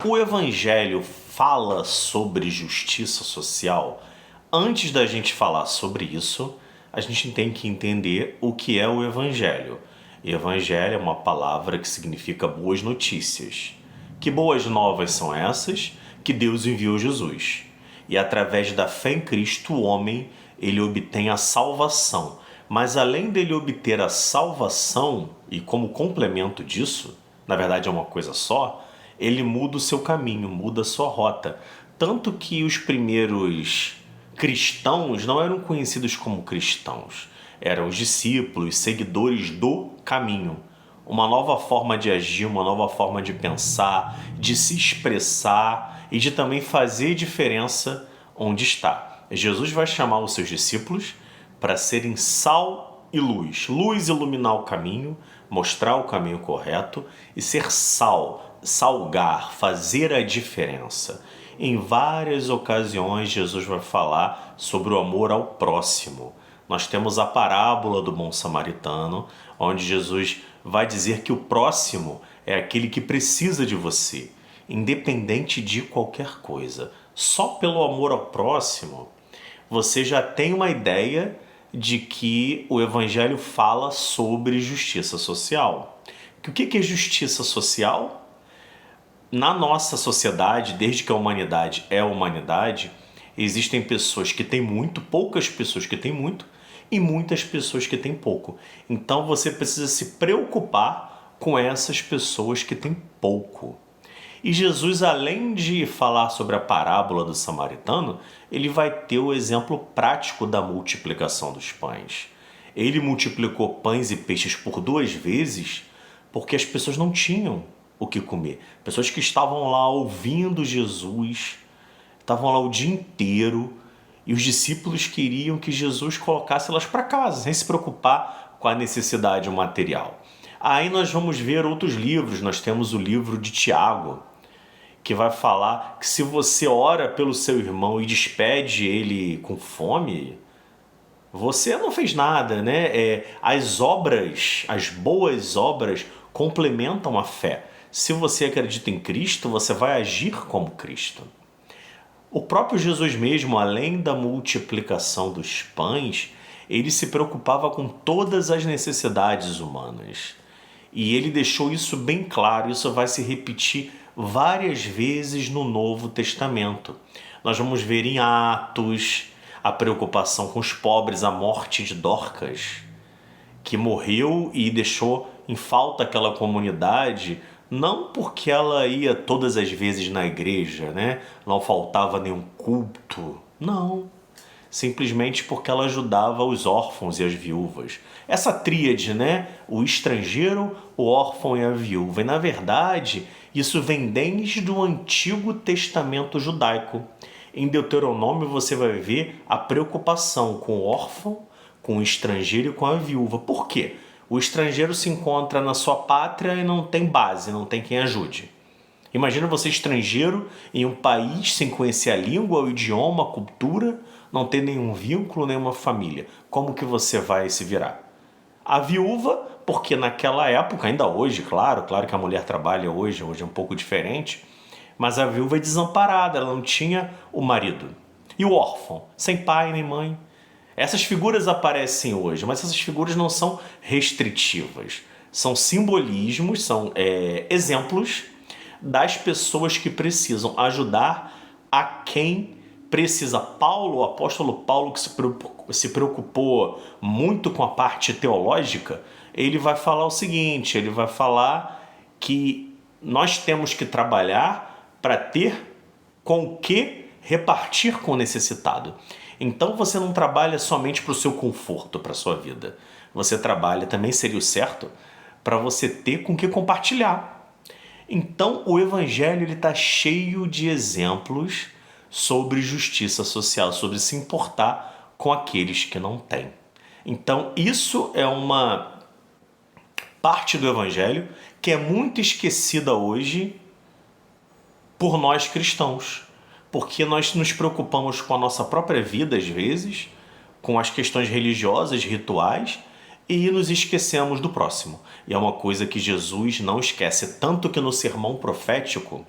O Evangelho fala sobre justiça social? Antes da gente falar sobre isso, a gente tem que entender o que é o Evangelho. Evangelho é uma palavra que significa boas notícias. Que boas novas são essas? Que Deus enviou Jesus. E através da fé em Cristo, o homem, ele obtém a salvação. Mas além dele obter a salvação, e como complemento disso, na verdade é uma coisa só, ele muda o seu caminho, muda a sua rota. Tanto que os primeiros cristãos não eram conhecidos como cristãos, eram os discípulos, seguidores do caminho. Uma nova forma de agir, uma nova forma de pensar, de se expressar e de também fazer diferença onde está. Jesus vai chamar os seus discípulos para serem sal e luz. Luz iluminar o caminho, mostrar o caminho correto, e ser sal, salgar, fazer a diferença. Em várias ocasiões, Jesus vai falar sobre o amor ao próximo. Nós temos a parábola do bom samaritano, onde Jesus vai dizer que o próximo é aquele que precisa de você, independente de qualquer coisa. Só pelo amor ao próximo, você já tem uma ideia de que o Evangelho fala sobre justiça social. O que é justiça social? Na nossa sociedade, desde que a humanidade é a humanidade, existem pessoas que têm muito, poucas pessoas que têm muito e muitas pessoas que têm pouco. Então você precisa se preocupar com essas pessoas que têm pouco. E Jesus, além de falar sobre a parábola do samaritano, ele vai ter o exemplo prático da multiplicação dos pães. Ele multiplicou pães e peixes por 2 vezes porque as pessoas não tinham o que comer. Pessoas que estavam lá ouvindo Jesus, estavam lá o dia inteiro, e os discípulos queriam que Jesus colocasse elas para casa, sem se preocupar com a necessidade material. Aí nós vamos ver outros livros. Nós temos o livro de Tiago, que vai falar que se você ora pelo seu irmão e despede ele com fome, você não fez nada, né? As obras, as boas obras, complementam a fé. Se você acredita em Cristo, você vai agir como Cristo. O próprio Jesus mesmo, além da multiplicação dos pães, ele se preocupava com todas as necessidades humanas. E ele deixou isso bem claro. Isso vai se repetir várias vezes no Novo Testamento. Nós vamos ver em Atos a preocupação com os pobres, a morte de Dorcas, que morreu e deixou em falta aquela comunidade, não porque ela ia todas as vezes na igreja, né? Não faltava nenhum culto, não. Simplesmente porque ela ajudava os órfãos e as viúvas. Essa tríade, né? O estrangeiro, o órfão e a viúva. E na verdade, isso vem desde o Antigo Testamento judaico. Em Deuteronômio você vai ver a preocupação com o órfão, com o estrangeiro e com a viúva. Por quê? O estrangeiro se encontra na sua pátria e não tem base, não tem quem ajude. Imagina você estrangeiro em um país sem conhecer a língua, o idioma, a cultura, não ter nenhum vínculo, nenhuma família. Como que você vai se virar? A viúva, porque naquela época, ainda hoje, claro que a mulher trabalha hoje é um pouco diferente, mas a viúva é desamparada, ela não tinha o marido. E o órfão, sem pai nem mãe. Essas figuras aparecem hoje, mas essas figuras não são restritivas. São simbolismos, são exemplos das pessoas que precisam ajudar a quem precisa. O apóstolo Paulo, que se preocupou muito com a parte teológica, ele vai falar o seguinte, ele vai falar que nós temos que trabalhar para ter com o que repartir com o necessitado. Então você não trabalha somente para o seu conforto, para a sua vida. Você trabalha, também seria o certo, para você ter com o que compartilhar. Então o Evangelho está cheio de exemplos sobre justiça social, sobre se importar com aqueles que não têm. Então isso é uma parte do Evangelho que é muito esquecida hoje por nós cristãos, porque nós nos preocupamos com a nossa própria vida às vezes, com as questões religiosas, rituais, e nos esquecemos do próximo. E é uma coisa que Jesus não esquece, tanto que no sermão profético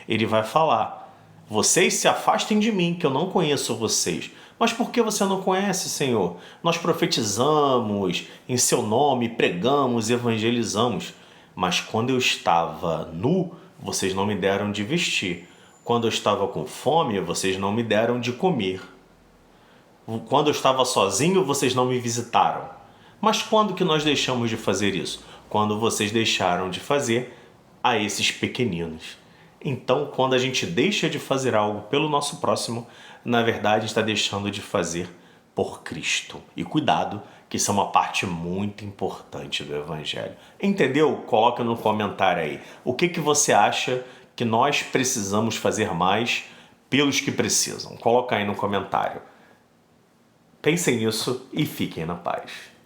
ele vai falar: vocês se afastem de mim, que eu não conheço vocês. Mas por que você não conhece, Senhor? Nós profetizamos em seu nome, pregamos, evangelizamos. Mas quando eu estava nu, vocês não me deram de vestir. Quando eu estava com fome, vocês não me deram de comer. Quando eu estava sozinho, vocês não me visitaram. Mas quando que nós deixamos de fazer isso? Quando vocês deixaram de fazer a esses pequeninos. Então, quando a gente deixa de fazer algo pelo nosso próximo, na verdade está deixando de fazer por Cristo. E cuidado, que isso é uma parte muito importante do Evangelho. Entendeu? Coloca no comentário aí. O que você acha que nós precisamos fazer mais pelos que precisam? Coloca aí no comentário. Pensem nisso e fiquem na paz.